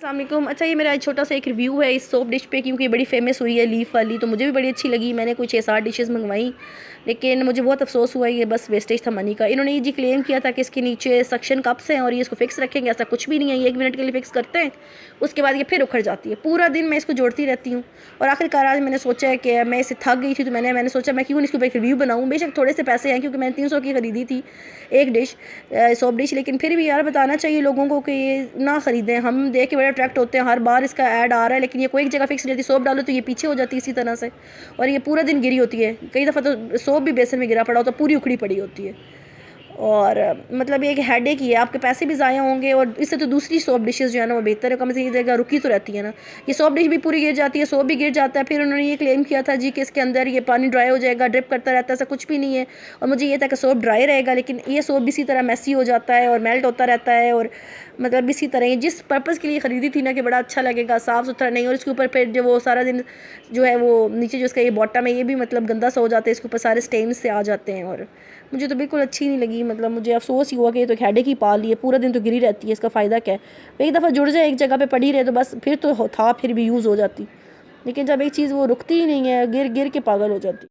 अस्सलाम वालेकुम। अच्छा, ये मेरा छोटा सा एक रिव्यू है इस सोप डिश पे, क्योंकि बड़ी फेमस हुई है लीफ वाली, तो मुझे भी बड़ी अच्छी लगी। मैंने कुछ 6-7 डिशेस मंगवाई, लेकिन मुझे बहुत अफसोस हुआ, ये बस वेस्टेज था मनी का। इन्होंने ये जी क्लेम किया था कि इसके नीचे सक्शन कप्स हैं और ये इसको फिक्स रखेंगे। ऐसा कुछ भी नहीं है, ये 1 मिनट के लिए फिक्स करते हैं, उसके बाद ये फिर उखड़ जाती है। पूरा दिन मैं इसको जोड़ती रहती हूँ और आखिरकार आज मैंने सोचा है कि मैं इसे थक गई थी, तो मैंने सोचा मैं क्यों इसके ऊपर एक रिव्यू बनाऊँ। बेशक थोड़े से पैसे हैं, क्योंकि मैंने 300 की ख़रीदी थी एक डिश सोप डिश, लेकिन फिर भी यार बताना चाहिए लोगों को कि ये ना ख़रीदें। हम देख के बड़े अट्रैक्ट होते हैं, हर बार इसका ऐड आ रहा है, लेकिन ये कोई एक जगह फिक्स नहीं रहती। सोप डालो तो ये पीछे हो जाती है इसी तरह से, और ये पूरा दिन गिरी होती है। कई दफ़ा तो सोप भी बेसन में गिरा पड़ा होता है, पूरी उखड़ी पड़ी होती है। और मतलब ये एक हेडेक ही है, आपके पैसे भी ज़ाया होंगे, और इससे तो दूसरी सोप डिशेस जो है ना वो बेहतर है, कम से कम ये जगह रुकी तो रहती है ना। ये सोप डिश भी पूरी गिर जाती है, सोप भी गिर जाता है। फिर उन्होंने ये क्लेम किया था जी कि इसके अंदर ये पानी ड्राई हो जाएगा, ड्रिप करता रहता है, ऐसा कुछ भी नहीं है। और मुझे ये था कि सोप ड्राई रहेगा, लेकिन ये सोप भी इसी तरह मैसी हो जाता है और मेल्ट होता रहता है। और मतलब इसी तरह ये जिस पर्पज़ के लिए ख़रीदी थी ना कि बड़ा अच्छा लगेगा, साफ़ सुथरा नहीं, और इसके ऊपर फिर जो वो सारा दिन जो है वो नीचे जो इसका ये बॉटम है ये भी मतलब गंदा सा हो जाता है, इसके ऊपर सारे स्टेन्स से आ जाते हैं, और मुझे तो बिल्कुल अच्छी नहीं लगी। मतलब मुझे अफसोस ही हुआ कि ये तो हेडेक ही पा ली है, पूरा दिन तो गिरी रहती है, इसका फ़ायदा क्या है। एक दफ़ा जुड़ जाए एक जगह पे पड़ी रहे तो बस, फिर तो था, फिर भी यूज़ हो जाती। लेकिन जब एक चीज़ वो रुकती ही नहीं है, गिर गिर के पागल हो जाती।